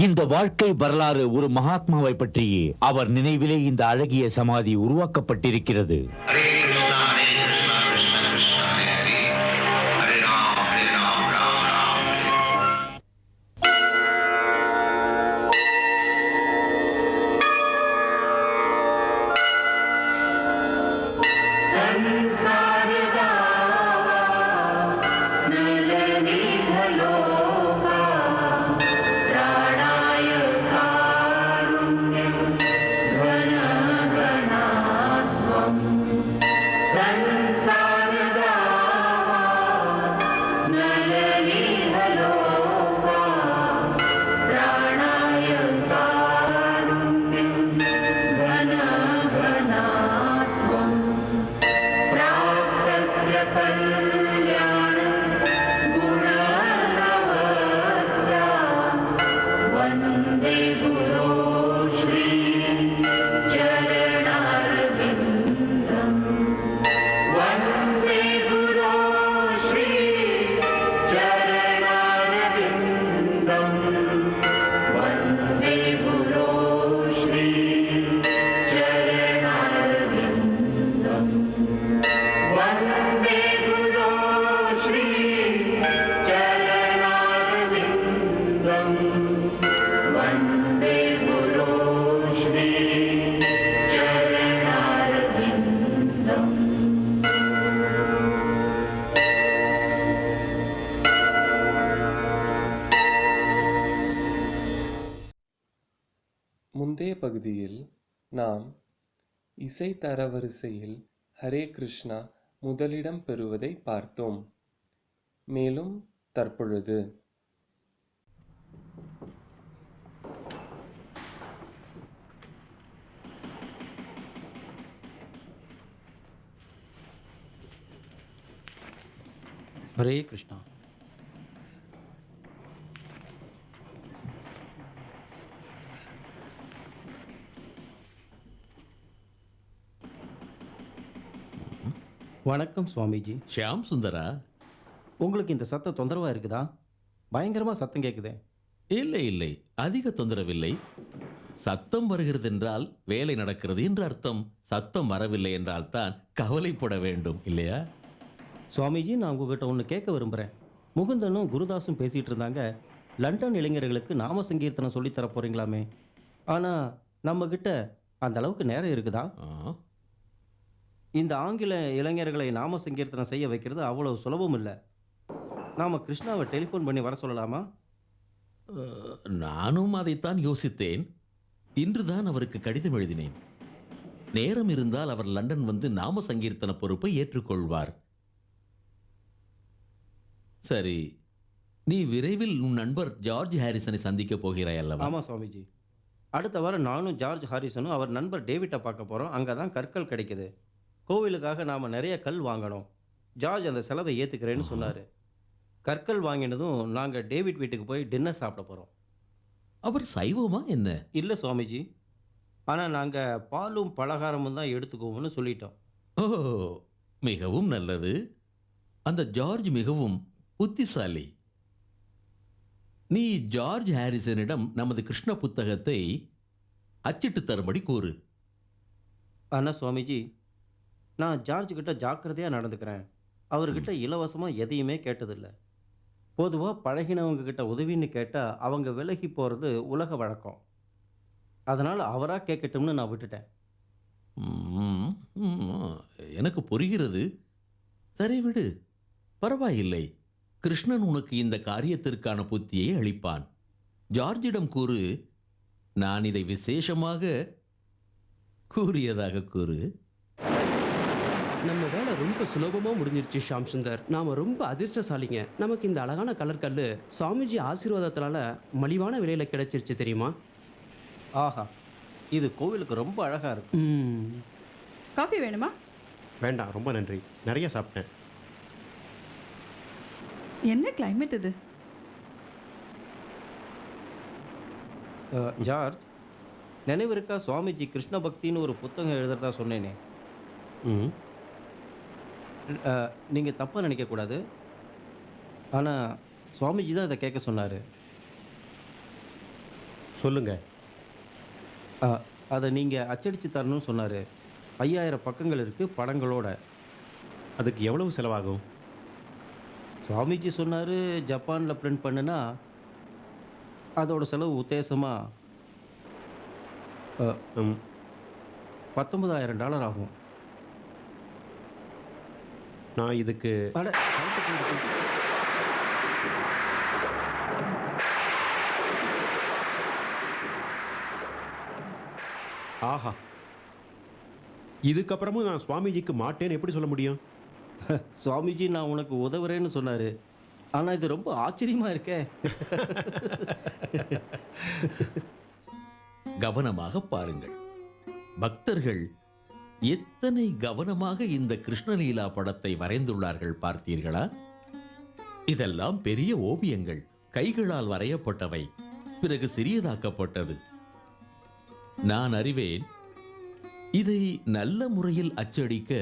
இந்த வாழ்க்கை வரலாறு ஒரு மகாத்மாவை பற்றியே அவர் நினைவிலே இந்த அழகிய சமாதி உருவாக்கப்பட்டிருக்கிறது. முந்தைய பகுதியில் நாம் இசை தரவரிசையில் ஹரே கிருஷ்ணா முதலிடம் பெறுவதை பார்த்தோம். மேலும் தற்பொழுது ஹரே கிருஷ்ணா. வணக்கம் சுவாமிஜி. ஷியாம் சுந்தரா, உங்களுக்கு இந்த சத்தம் தொந்தரவாக இருக்குதா? பயங்கரமாக சத்தம் கேட்குதே. இல்லை இல்லை, அதிக தொந்தரவில்லை. சத்தம் வருகிறது என்றால் வேலை நடக்கிறது என்று அர்த்தம். சத்தம் வரவில்லை என்றால் தான் கவலைப்பட வேண்டும், இல்லையா? சுவாமிஜி, நான் உங்ககிட்ட ஒன்று கேட்க விரும்புகிறேன். முகுந்தனும் குருதாஸும் பேசிகிட்டு இருந்தாங்க, லண்டன் இளைஞர்களுக்கு நாம சங்கீர்த்தனம் சொல்லித்தர போகிறீங்களாமே. ஆனால் நம்மக்கிட்ட அந்த அளவுக்கு நேரம் இருக்குதா? இந்த ஆங்கில இளைஞர்களை நாம சங்கீர்த்தனம் செய்ய வைக்கிறது அவ்வளவு சுலபம் இல்லை. நாம் கிருஷ்ணாவை டெலிஃபோன் பண்ணி வர சொல்லலாமா? நானும் அதைத்தான் யோசித்தேன். இன்றுதான் அவருக்கு கடிதம் எழுதினேன். நேரம் இருந்தால் அவர் லண்டன் வந்து நாம சங்கீர்த்தன பொறுப்பை ஏற்றுக்கொள்வார். சரி, நீ விரைவில் உன் நண்பர் ஜார்ஜ் ஹாரிசனை சந்திக்க போகிறாய் அல்லவா? ஆமாம் சுவாமிஜி. அடுத்த வாரம் நானும் ஜார்ஜ் ஹாரிசனும் அவர் நண்பர் டேவிட்டை பார்க்க போகிறோம். அங்கே தான் கற்கள் கிடைக்குது. கோவிலுக்காக நாம் நிறைய கல் வாங்கணும். ஜார்ஜ் அந்த செலவை ஏற்றுக்கிறேன்னு சொன்னார். கற்கள் வாங்கினதும் நாங்கள் டேவிட் வீட்டுக்கு போய் டின்னர் சாப்பிட போகிறோம். அவர் சைவமா என்ன? இல்லை சுவாமிஜி, ஆனால் நாங்கள் பாலும் பலகாரமும் தான் எடுத்துக்குவோம்னு சொல்லிட்டோம். ஓ, மிகவும் நல்லது. அந்த ஜார்ஜ் மிகவும் புத்திசாலி. நீ ஜார்ஜ் ஹாரிசனிடம் நமது கிருஷ்ண புத்தகத்தை அச்சிட்டு தரும்படி கூறு. ஆனால் சுவாமிஜி, நான் ஜார்ஜ் கிட்ட ஜாக்கிரதையாக நடந்துக்கிறேன். அவர்கிட்ட இலவசமாக எதையுமே கேட்டதில்லை. பொதுவாக பழகினவங்க கிட்ட உதவின்னு கேட்டால் அவங்க விலகி போகிறது உலக வழக்கம். அதனால் அவராக கேட்கட்டும்னு நான் விட்டுட்டேன். எனக்கு புரிகிறது. சரி விடு, பரவாயில்லை. கிருஷ்ணன் உனக்கு இந்த காரியத்திற்கான புத்தியை அளிப்பான். ஜார்ஜிடம் கூறு, நான் இதை விசேஷமாக கூறியதாக கூறு. நம்ம வேலை ரொம்ப சுலபமாக முடிஞ்சிருச்சு ஷாம் சுந்தர். நாம் ரொம்ப அதிர்ஷ்டசாலிங்க. நமக்கு இந்த அழகான கலர் கல் சுவாமிஜி ஆசீர்வாதத்தினால மலிவான விலையில் கிடைச்சிருச்சு, தெரியுமா? ஆஹா, இது கோவிலுக்கு ரொம்ப அழகாக இருக்கு. காஃபி வேணுமா? வேண்டாம், ரொம்ப நன்றி. நிறைய சாப்பிட்டேன். என்ன கிளைமேட் இது? ஜார்ஜ், நினைவு இருக்கா சுவாமிஜி கிருஷ்ண பக்தின்னு ஒரு புத்தகம் எழுதுறதா சொன்னேனே? நீங்கள் தப்பாக நினைக்கக்கூடாது. ஆனால் சுவாமிஜி தான் இதை கேட்க சொன்னார். சொல்லுங்க. அதை நீங்கள் அச்சடித்து தரணும்னு சொன்னார். 5000 பக்கங்கள் இருக்குது படங்களோட. அதுக்கு எவ்வளவு செலவாகும்? சுவாமிஜி சொன்னார், ஜப்பானில் பிரிண்ட் பண்ணுனா அதோட செலவு உத்தேசமாக ம், $19,000 ஆகும். நான் இதுக்கு அட, ஆஹா, இதுக்கப்புறமும் நான் சுவாமிஜிக்கு மாட்டேன்னு எப்படி சொல்ல முடியும்? சுவாமிஜி நான் உனக்கு உதவுறேன்னு சொன்னார். ஆனால் இது ரொம்ப ஆச்சரியமாக இருக்கே. கவனமாக பாருங்கள். பக்தர்கள் எத்தனை கவனமாக இந்த கிருஷ்ணலீலா படத்தை வரைந்துள்ளார்கள் பார்த்தீர்களா? இதெல்லாம் பெரிய ஓவியங்கள், கைகளால் வரையப்பட்டவை, பிறகு சிறியதாக்கப்பட்டது. நான் அறிவேன், இதை நல்ல முறையில் அச்சடிக்க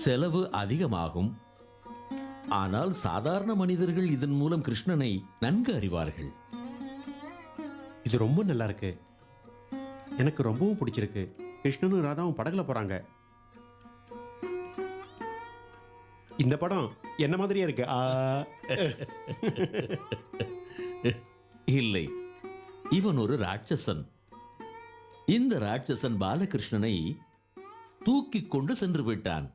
செலவு அதிகமாகும். ஆனால் சாதாரண மனிதர்கள் இதன் மூலம் கிருஷ்ணனை நன்கு அறிவார்கள். இது ரொம்ப நல்லா இருக்கு. எனக்கு ரொம்பவும் பிடிச்சிருக்கு. கிருஷ்ணனும் ராதாவும் படகுல போறாங்க. இந்த படம் என்ன மாதிரியே இருக்கு. இல்லை, இவன் ஒரு ராட்சசன். இந்த ராட்சசன் பாலகிருஷ்ணனை தூக்கிக் கொண்டு சென்று விட்டான்.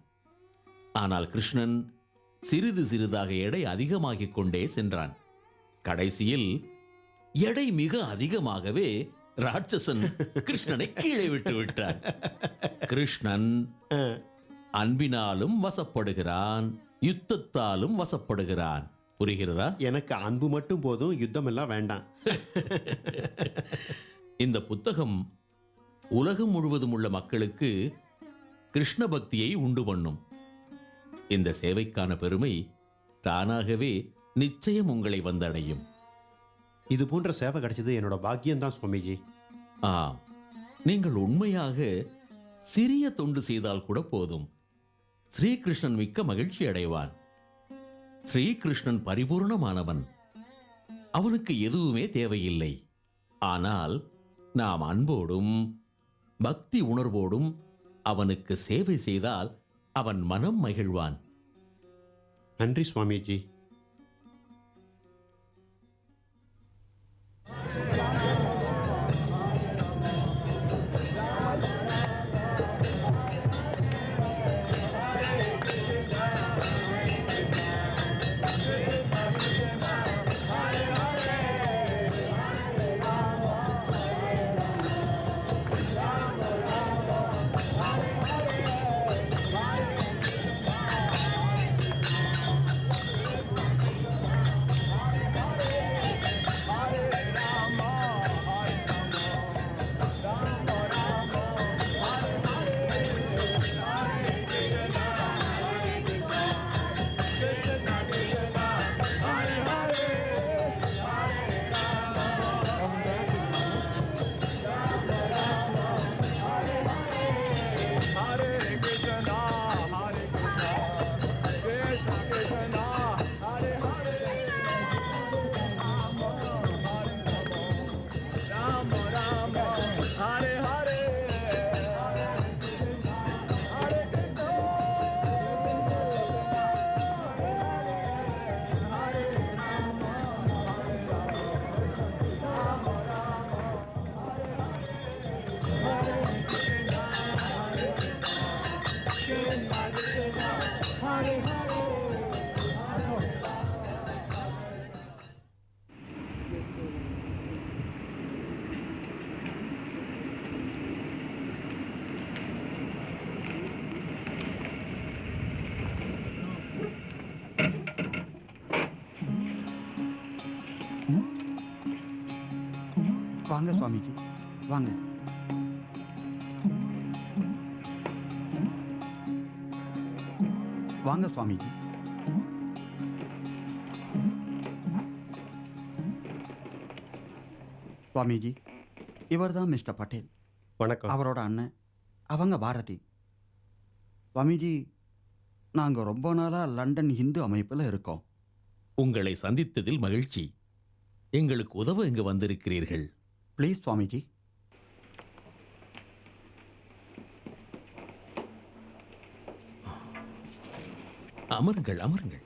ஆனால் கிருஷ்ணன் சிறிது சிறிதாக எடை அதிகமாகிக் கொண்டே சென்றான். கடைசியில் எடை மிக அதிகமாகவே ராட்சசன் கிருஷ்ணனை கீழே விட்டு விட்டான். கிருஷ்ணன் அன்பினாலும் வசப்படுகிறான், யுத்தத்தாலும் வசப்படுகிறான். புரிகிறதா? எனக்கு அன்பு மட்டும் போதும், யுத்தம் எல்லாம் வேண்டாம். இந்த புத்தகம் உலகம் முழுவதும் உள்ள மக்களுக்கு கிருஷ்ண பக்தியை உண்டு பண்ணும். இந்த சேவைக்கான பெருமை தானாகவே நிச்சயம் உங்களை வந்தடையும். இது போன்ற சேவை கிடைச்சது என்னோட பாக்கியம்தான் சுவாமிஜி. ஆம், நீங்கள் உண்மையாக சிறிய தொண்டு செய்தால் கூட போதும். ஸ்ரீகிருஷ்ணன் மிக்க மகிழ்ச்சி அடைவான். ஸ்ரீகிருஷ்ணன் பரிபூர்ணமானவன். அவனுக்கு எதுவுமே தேவையில்லை. ஆனால் நாம் அன்போடும் பக்தி உணர்வோடும் அவனுக்கு சேவை செய்தால் அவன் மனம் மகிழ்வான். நன்றி சுவாமிஜி. வாங்க சுவாமிஜி, வாங்க. வாங்க சுவாமிஜி. சுவாமிஜி, இவர்தான் மிஸ்டர் பட்டேல். வணக்கம். அவரோட அண்ணன், அவங்க பாரதி. சுவாமிஜி, நாங்கள் ரொம்ப நாளாக லண்டன் இந்து அமைப்பில் இருக்கோம். உங்களை சந்தித்ததில் மகிழ்ச்சி. எங்களுக்கு உதவ இங்கு வந்திருக்கிறீர்கள். ப்ளீஸ் சுவாமிஜி. அமருங்கள், அமருங்கள்.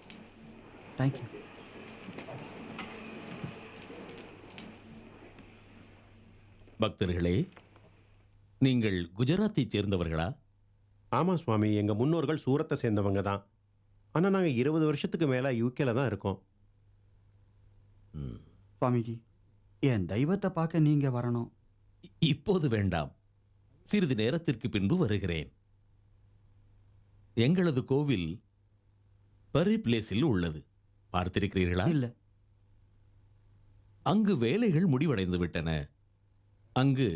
தேங்க்யூ. பக்தர்களே, நீங்கள் குஜராத்தைச் சேர்ந்தவர்களா? ஆமாம் சுவாமி, எங்கள் முன்னோர்கள் சூரத்தை சேர்ந்தவங்க தான். ஆனால் நாங்கள் 20 வருஷத்துக்கு மேலே யூகேல தான் இருக்கோம். ம். சுவாமிஜி, என் தெய்வத்தை பார்க்க நீங்க வரணும். இப்போது வேண்டாம், சிறிது நேரத்திற்கு பின்பு வருகிறேன். எங்களது கோவில் பரி பிளேஸில் உள்ளது, பார்த்திருக்கிறீர்களா? இல்ல. அங்கு வேலைகள் முடிவடைந்து விட்டன. அங்கு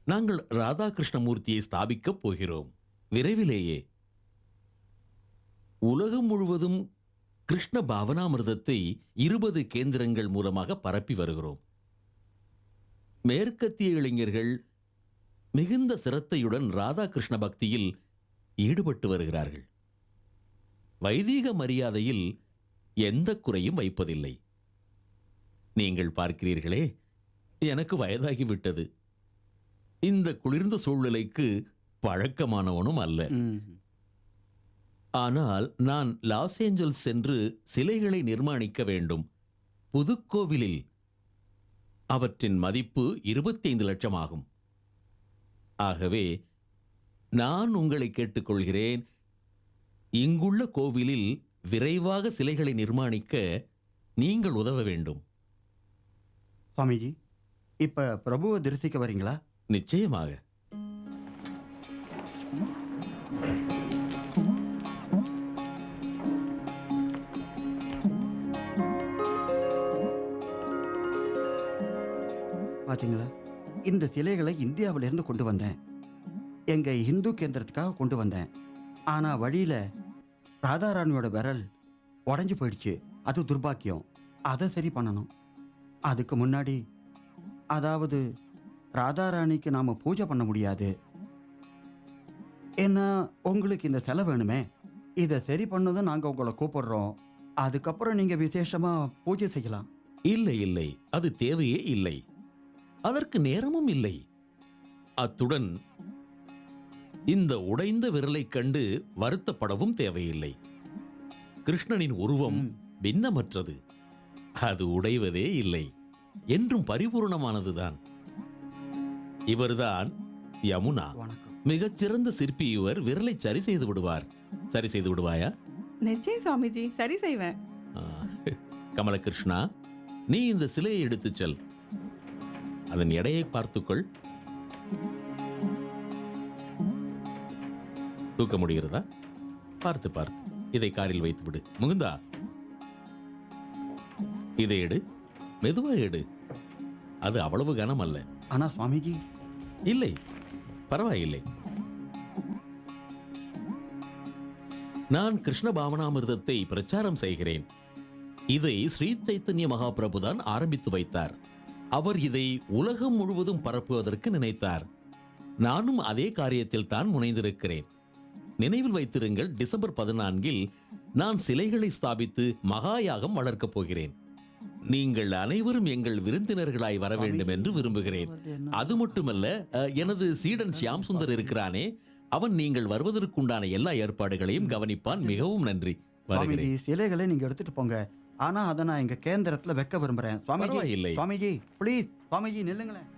நாங்கள் ராதாகிருஷ்ணமூர்த்தியை ஸ்தாபிக்கப் போகிறோம் விரைவிலேயே. உலகம் முழுவதும் கிருஷ்ண பாவனாமிர்தத்தை 20 கேந்திரங்கள் மூலமாக பரப்பி வருகிறோம். மேற்கத்திய இளைஞர்கள் மிகுந்த சிரத்தையுடன் ராதாகிருஷ்ண பக்தியில் ஈடுபட்டு வருகிறார்கள். வைதீக மரியாதையில் எந்த குறையும் வைப்பதில்லை. நீங்கள் பார்க்கிறீர்களே, எனக்கு வயதாகிவிட்டது. இந்த குளிர்ந்த சூழ்நிலைக்கு பழக்கமானவனும் அல்ல. ம். ஆனால் நான் லாஸ் ஏஞ்சல்ஸ் சென்று சிலைகளை நிர்மாணிக்க வேண்டும். புதுக்கோவிலில் அவற்றின் மதிப்பு 25 லட்சம் ஆகும். ஆகவே நான் உங்களை கேட்டுக்கொள்கிறேன், இங்குள்ள கோவிலில் விரைவாக சிலைகளை நிர்மாணிக்க நீங்கள் உதவ வேண்டும். சுவாமிஜி, இப்ப பிரபுவை தரிசிக்க வரீங்களா? நிச்சயமாக. பாத்தீங்களா, இந்த சிலைகளை இந்தியாவிலிருந்து கொண்டு வந்தேன். எங்க இந்து கேந்திரத்துக்காக கொண்டு வந்தேன். ஆனா வழியில ராதாராணியோட விரல் உடைஞ்சு போயிடுச்சு. அது துர்பாக்கியம். அதை சரி பண்ணணும். அதுக்கு முன்னாடி, அதாவது ராதாராணிக்கு நாம பூஜை பண்ண முடியாது. ஏன்னா உங்களுக்கு இந்த செலவு வேணுமே. இதை சரி பண்ணதும் நாங்க உங்களை கூப்பிடுறோம். அதுக்கப்புறம் நீங்க விசேஷமா பூஜை செய்யலாம். இல்லை இல்லை, அது தேவையே இல்லை. அதற்கு நேரமும் இல்லை. அத்துடன் இந்த உடைந்த விரலைக் கண்டு வருத்தப்படவும் தேவையில்லை. கிருஷ்ணனின் உருவம் ம். பின்னமற்றது. அது உடைவதே இல்லை, என்றும் பரிபூர்ணமானதுதான். இவர்தான் யமுனா. வணக்கம். மிகச்சிறந்த சிற்பி இவர். விரலை சரி செய்து விடுவார். சரி செய்து விடுவாயா? நிச்சயம் சுவாமிஜி, சரி செய்வேன். ஆ, கமலகிருஷ்ணா, நீ இந்த சிலையை எடுத்துச் செல். அதன் எடையை பார்த்துக்கொள். தூக்க முடிகிறதா? பார்த்து பார்த்து. இதை காரில் வைத்து விடு. முகுந்தா, இதை எடு. மெதுவா எடு. அது அவ்வளவு கனம் அல்ல. ஆனா சுவாமிஜி, இல்லை, பரவாயில்லை. நான் கிருஷ்ண பாவனாமிர்தத்தை பிரச்சாரம் செய்கிறேன். இதை ஸ்ரீ சைத்தன்ய மகாபிரபு தான் ஆரம்பித்து வைத்தார். அவர் இதை உலகம் முழுவதும் பரப்புவதற்கு நினைத்தார். நானும் அதே காரியத்தில் தான் முனைந்திருக்கிறேன். நினைவில் வைத்திருங்கள், டிசம்பர் 14 நான் சிலைகளை ஸ்தாபித்து மகாயாகம் வளர்க்கப் போகிறேன். நீங்கள் அனைவரும் எங்கள் விருந்தினர்களாய் வர வேண்டும் என்று விரும்புகிறேன். அது மட்டுமல்ல, எனது சீடன் ஷியாம் சுந்தர் இருக்கிறானே, அவன் நீங்கள் வருவதற்குண்டான எல்லா ஏற்பாடுகளையும் கவனிப்பான். மிகவும் நன்றி. சுவாமிஜி, வருகிறேன். சிலைகளை நீங்க எடுத்துட்டு போங்க. ஆனா அதை நான் எங்க கேந்திரத்துல வைக்க விரும்புறேன். சுவாமிஜி, பரவாயில்லை. சுவாமிஜி ப்ளீஸ், சுவாமிஜி நில்லுங்களேன்.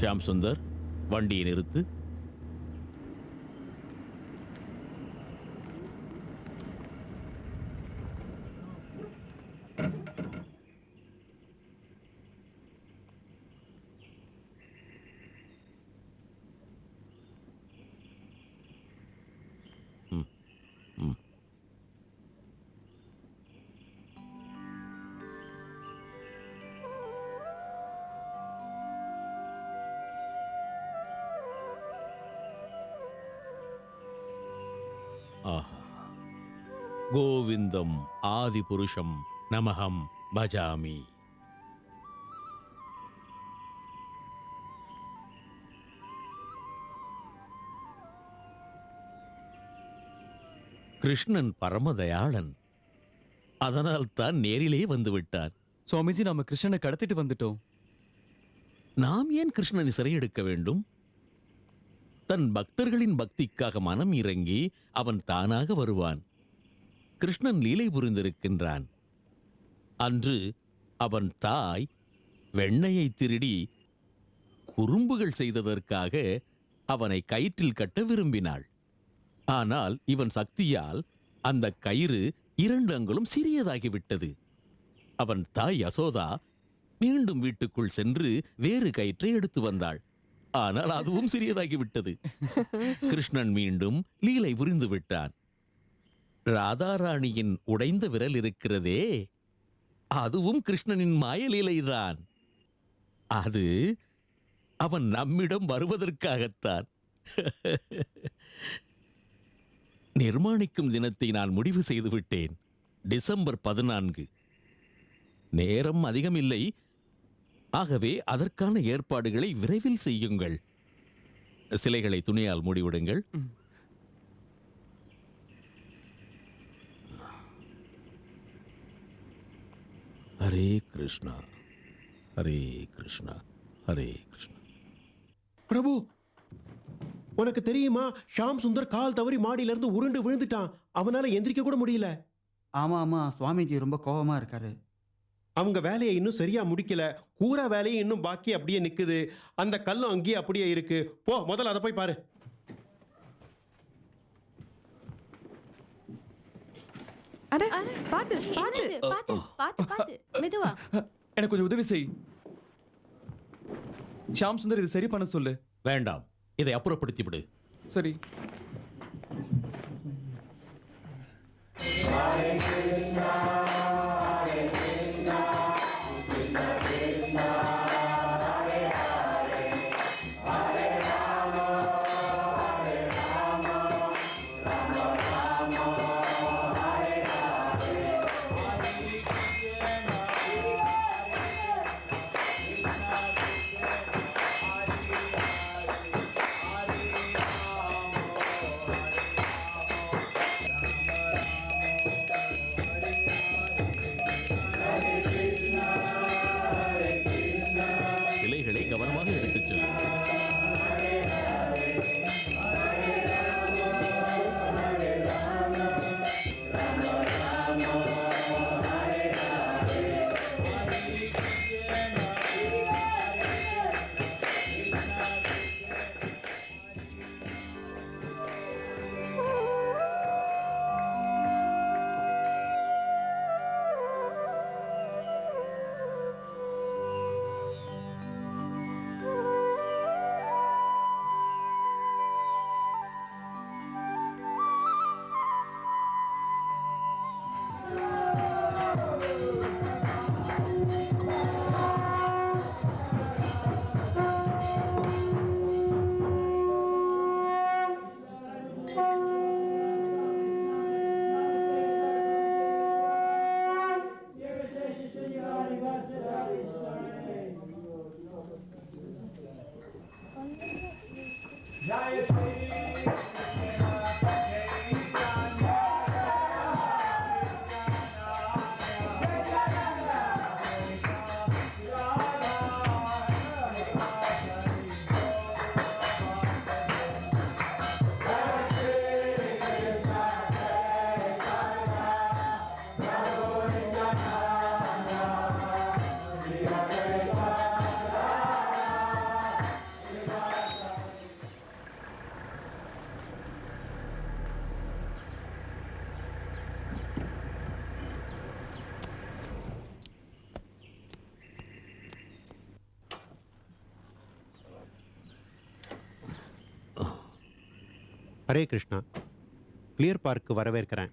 ஷியாம் சுந்தர், வண்டியை நிறுத்து. ம், ம். ஆஹா. கோவிந்தம் ஆதிபுருஷம் நமஹம் பஜாமி. கிருஷ்ணன் பரமதயாளன். அதனால் தான் நேரிலே வந்து விட்டான். சுவாமிஜி, நாம கிருஷ்ணனை கடத்திட்டு வந்துட்டோம். நாம் ஏன் கிருஷ்ணனை சிறையெடுக்க வேண்டும்? தன் பக்தர்களின் பக்திக்காக மனம் இறங்கி அவன் தானாக வருவான். கிருஷ்ணன் லீலை புரிந்திருக்கின்றான். அன்று அவன் தாய் வெண்ணையை திருடி குறும்புகள் செய்ததற்காக அவனை கயிற்றில் கட்ட விரும்பினாள். ஆனால் இவன் சக்தியால் அந்த கயிறு 2 அங்குலம் சிறியதாகிவிட்டது. அவன் தாய் யசோதா மீண்டும் வீட்டுக்குள் சென்று வேறு கயிற்றை எடுத்து வந்தாள். ஆனால் அதுவும் சிறியதாகிவிட்டது. கிருஷ்ணன் மீண்டும் லீலை புரிந்து விட்டான். ராதாராணியின் உடைந்த விரல் இருக்கிறதே, அதுவும் கிருஷ்ணனின் மாயலீலைதான். அது அவன் நம்மிடம் வருவதற்காகத்தான். நிர்மாணிக்கும் தினத்தை நான் முடிவு செய்து விட்டேன். டிசம்பர் 14. நேரம் அதிகமில்லை. ஆகவே அதற்கான ஏற்பாடுகளை விரைவில் செய்யுங்கள். சிலைகளை துணியால் மூடிவிடுங்கள். ஹரே கிருஷ்ணா, ஹரே கிருஷ்ணா, ஹரே கிருஷ்ணா. பிரபு, உனக்கு தெரியுமா, ஷாம் சுந்தர் கால் தவறி மாடியிலிருந்து உருண்டு விழுந்துட்டான். அவனால எந்திரிக்க கூட முடியல. ஆமாம் ஆமாம், சுவாமிஜி ரொம்ப கோபமாக இருக்காரு. அவங்க வேலையை இன்னும் சரியா முடிக்கல. கூரா வேலையும் இன்னும் பாக்கி அப்படியே நிக்குது. அந்த கல்லும் அங்கேயே அப்படியே இருக்கு. போ, முதல்ல அதை போய் பாரு. அட பாத்து பாத்து. பாத்து பாத்து பாத்து மெதுவா. எனக்கு கொஞ்சம் உதவி செய். ஷாம் சுந்தர், இது சரி பண்ண சொல்லு. வேண்டாம், இதை அப்புறப்படுத்தி விடு. சரி. சிலைகளை கவனமாக எடுத்துச் செல்லும். ஹரே கிருஷ்ணா. கிளியர் பார்க்கு வரவேற்கிறேன்.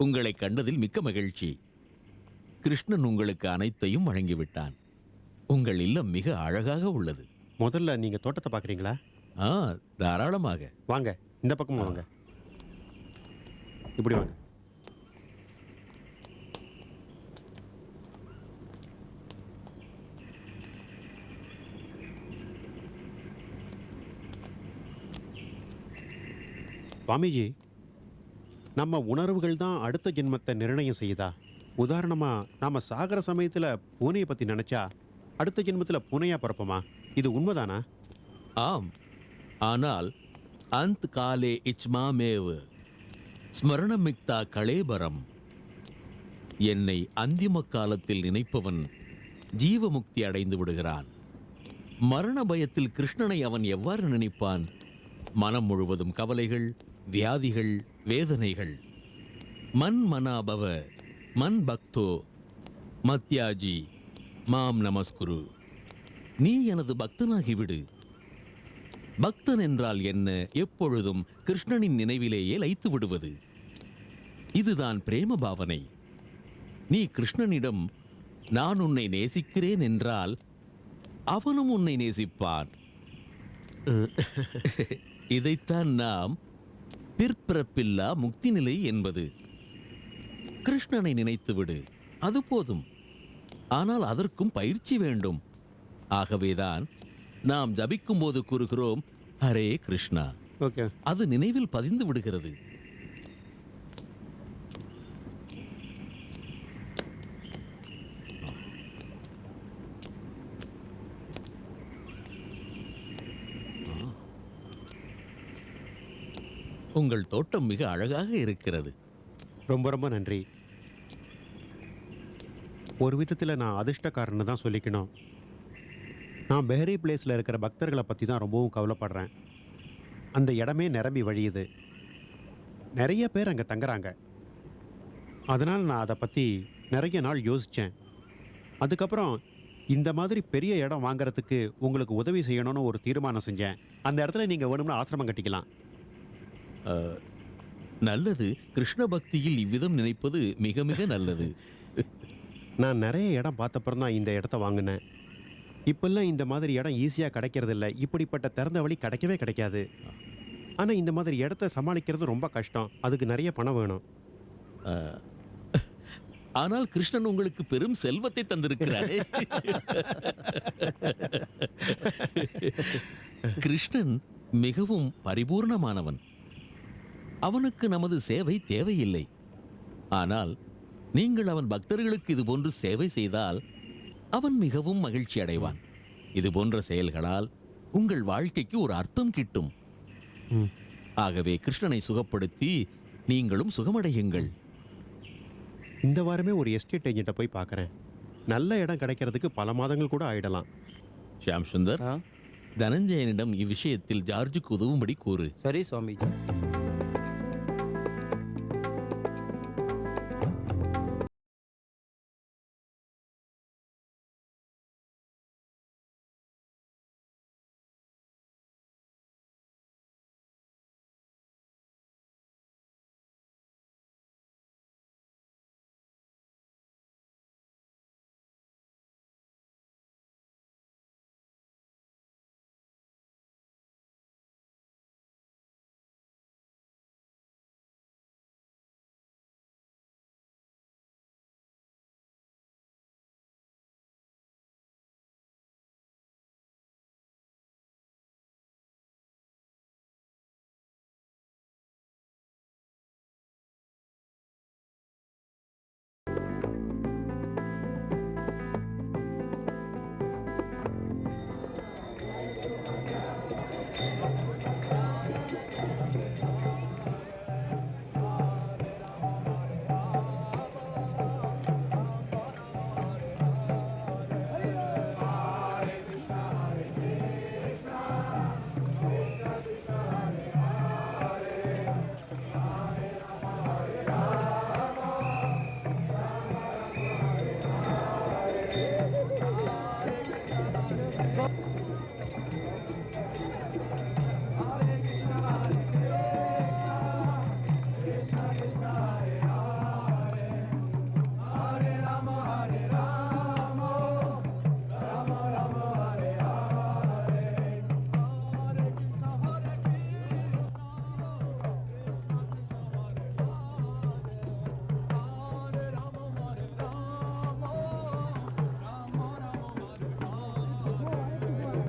உங்களை கண்டதில் மிக்க மகிழ்ச்சி. கிருஷ்ணன் உங்களுக்கு அனைத்தையும் வழங்கிவிட்டான். உங்கள் இல்லம் மிக அழகாக உள்ளது. முதல்ல நீங்க தோட்டத்தை பார்க்குறீங்களா? தாராளமாக வாங்க, இந்த பக்கம் வாங்க. இப்படி வாங்க. சுவாமிஜி, நம்ம உணர்வுகள் தான் அடுத்த ஜென்மத்தை நிர்ணயம் செய்யுதா? உதாரணமா நாம சாகர சமயத்துல பூனையை பத்தி நினைச்சா அடுத்த ஜென்மத்துல பூனையா பிறப்போமா? இது உண்மைதானா? ஆம், ஆனால் அந்த் காலே இச்மாமேவ் ஸ்மரணமிக்தா கலேபரம். என்னை அந்திம காலத்தில் நினைப்பவன் ஜீவமுக்தி அடைந்து விடுகிறான். மரண பயத்தில் கிருஷ்ணனை அவன் எவ்வாறு நினைப்பான்? மனம் முழுவதும் கவலைகள், வியாதிகள், வேதனைகள். மன் மனாபவ மன் பக்தோ மத்யாஜி மாம் நமஸ்குரு. நீ எனது பக்தனாகிவிடு. பக்தன் என்றால் என்ன? எப்பொழுதும் கிருஷ்ணனின் நினைவிலேயே லயித்து விடுவது. இதுதான் பிரேம பாவனை. நீ கிருஷ்ணனிடம் நான் உன்னை நேசிக்கிறேன் என்றால் அவனும் உன்னை நேசிப்பான். இதைத்தான் நாம் பிற்பிறப்பில்லா முக்தி நிலை என்பது. கிருஷ்ணனை நினைத்துவிடு, அது போதும். ஆனால் அதற்கும் பயிற்சி வேண்டும். ஆகவேதான் நாம் ஜபிக்கும் போது கூறுகிறோம், ஹரே கிருஷ்ணா. ஓகே. அது நினைவில் பதிந்து விடுகிறது. உங்கள் தோட்டம் மிக அழகாக இருக்கிறது. ரொம்ப ரொம்ப நன்றி. ஒரு விதத்தில் நான் அதிர்ஷ்டக்காரன்னு தான் சொல்லிக்கணும். நான் பெஹரி பிளேஸில் இருக்கிற பக்தர்களை பற்றி தான் ரொம்பவும் கவலைப்படுறேன். அந்த இடமே நிரம்பி வழியுது. நிறைய பேர் அங்கே தங்குறாங்க. அதனால் நான் அதை பற்றி நிறைய நாள் யோசித்தேன். அதுக்கப்புறம் இந்த மாதிரி பெரிய இடம் வாங்குறதுக்கு உங்களுக்கு உதவி செய்யணும்னு ஒரு தீர்மானம் செஞ்சேன். அந்த இடத்துல நீங்கள் வேணும்னா ஆசிரமம் கட்டிக்கலாம். நல்லது. கிருஷ்ண பக்தியில் இவ்விதம் நினைப்பது மிக மிக நல்லது. நான் நிறைய இடம் பார்த்தப்பறம் தான் இந்த இடத்த வாங்கினேன். இப்பெல்லாம் இந்த மாதிரி இடம் ஈஸியாக கிடைக்கிறது இல்லை. இப்படிப்பட்ட திறந்த வழி கிடைக்கவே கிடைக்காது. ஆனால் இந்த மாதிரி இடத்த சமாளிக்கிறது ரொம்ப கஷ்டம். அதுக்கு நிறைய பணம் வேணும். ஆனால் கிருஷ்ணன் உங்களுக்கு பெரும் செல்வத்தை தந்திருக்கிறாரே. கிருஷ்ணன் மிகவும் பரிபூர்ணமானவன். அவனுக்கு நமது சேவை தேவையில்லை. ஆனால் நீங்கள் அவன் பக்தர்களுக்கு இது போன்று சேவை செய்தால் அவன் மிகவும் மகிழ்ச்சி அடைவான். இது போன்ற செயல்களால் உங்கள் வாழ்க்கைக்கு ஒரு அர்த்தம் கிட்டும். ஆகவே கிருஷ்ணனை சுகப்படுத்தி நீங்களும் சுகமடையுங்கள். இந்த வாரமே ஒரு எஸ்டேட் ஏஜென்ட்டை போய் பார்க்குறேன். நல்ல இடம் கிடைக்கிறதுக்கு பல மாதங்கள் கூட ஆயிடலாம். ஷியாம் சுந்தர், தனஞ்சயனிடம் இவ்விஷயத்தில் ஜார்ஜுக்கு உதவும்படி கூறு. சரி Swamiji.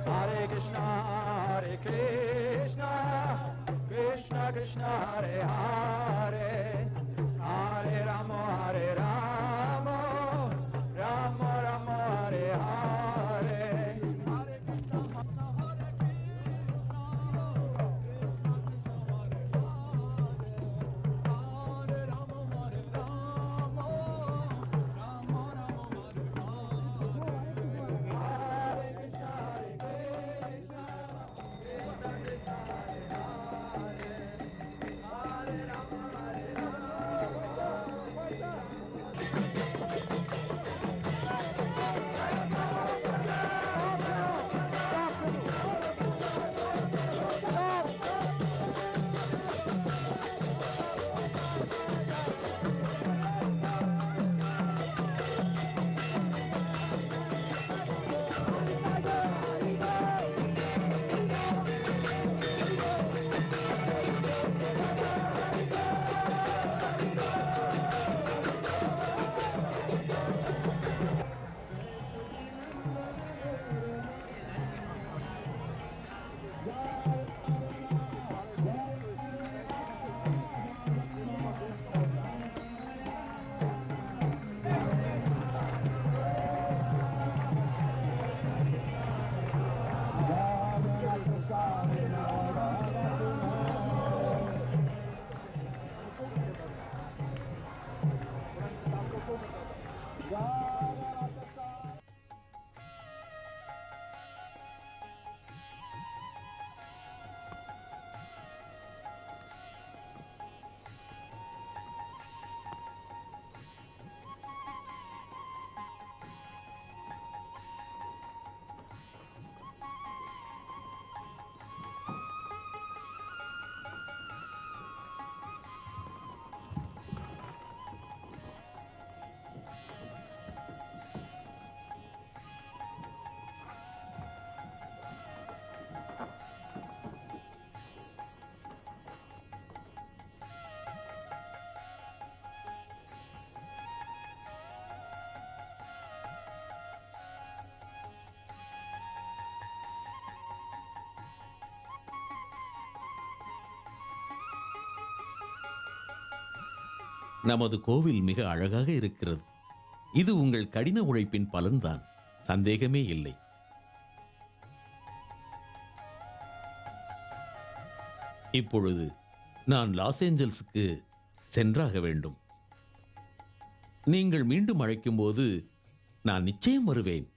Hare Krishna, Krishna Krishna Hare Hare Hare Rama Hare Rama Rama Rama Hare Hare Hare Krishna Hare Krishna Krishna Krishna Hare Rama Hare Rama Rama Rama Hare Krishna நமது கோவில் மிக அழகாக இருக்கிறது. இது உங்கள் கடின உழைப்பின் பலன்தான், சந்தேகமே இல்லை. இப்பொழுது நான் லாஸ் ஏஞ்சல்ஸுக்கு சென்றாக வேண்டும். நீங்கள் மீண்டும் அழைக்கும்போது நான் நிச்சயம் வருவேன்.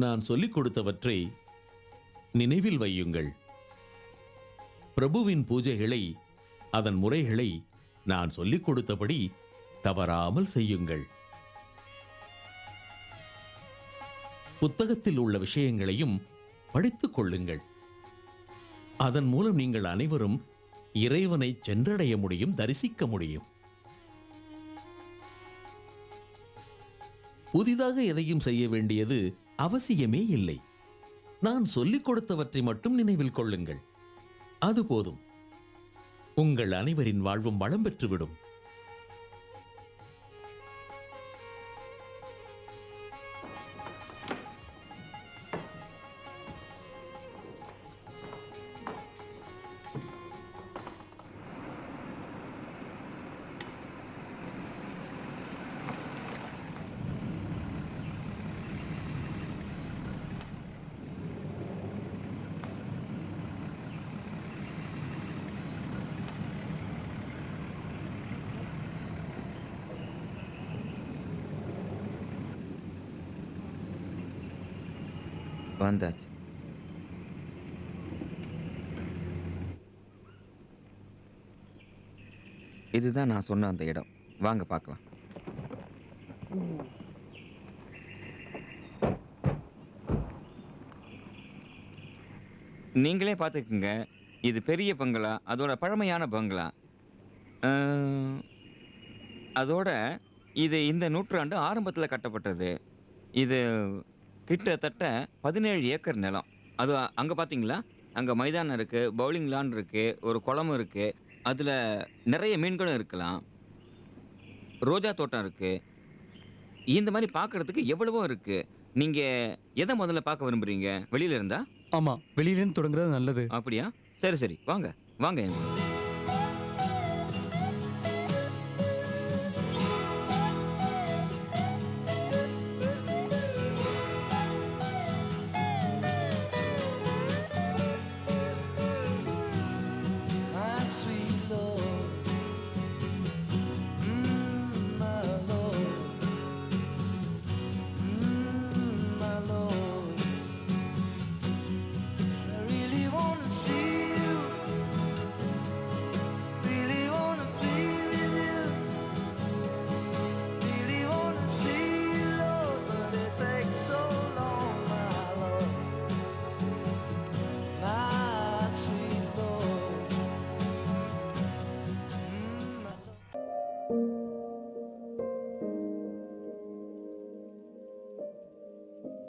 நான் சொல்லிக் கொடுத்தவற்றை நினைவில் வையுங்கள். பிரபுவின் பூஜைகளை, அதன் முறைகளை நான் சொல்லிக் கொடுத்தபடி தவறாமல் செய்யுங்கள். புத்தகத்தில் உள்ள விஷயங்களையும் படித்துக் கொள்ளுங்கள். அதன் மூலம் நீங்கள் அனைவரும் இறைவனை சென்றடைய முடியும், தரிசிக்க முடியும். புதிதாக எதையும் செய்ய வேண்டியது அவசியமே இல்லை. நான் சொல்லிக் கொடுத்தவற்றை மட்டும் நினைவில் கொள்ளுங்கள். அது போதும். உங்கள் அனைவரின் வாழ்வும் வளம் பெற்றுவிடும். வந்தாச்சு. இதுதான் நான் சொன்ன அந்த இடம். வாங்க பார்க்கலாம். நீங்களே பார்த்துக்குங்க. இது பெரிய பங்களா, அதோட பழமையான பங்களா. அதோட இது இந்த நூற்றாண்டு ஆரம்பத்தில் கட்டப்பட்டது. இது கிட்டத்தட்ட 17 ஏக்கர் நிலம். அது அங்கே பார்த்தீங்களா, அங்கே மைதானம் இருக்குது, பவுலிங் லான் இருக்குது, ஒரு குளமும் இருக்குது. அதில் நிறைய மீன்களும் இருக்கலாம். ரோஜா தோட்டம் இருக்குது. இந்த மாதிரி பார்க்கறதுக்கு எவ்வளவோ இருக்கு. நீங்க எதை முதல்ல பார்க்க விரும்புறீங்க? வெளியில இருந்தா? ஆமா, வெளியில இருந்து தொடங்குறது நல்லது. அப்படியா? சரி சரி, வாங்க வாங்க என் கூட.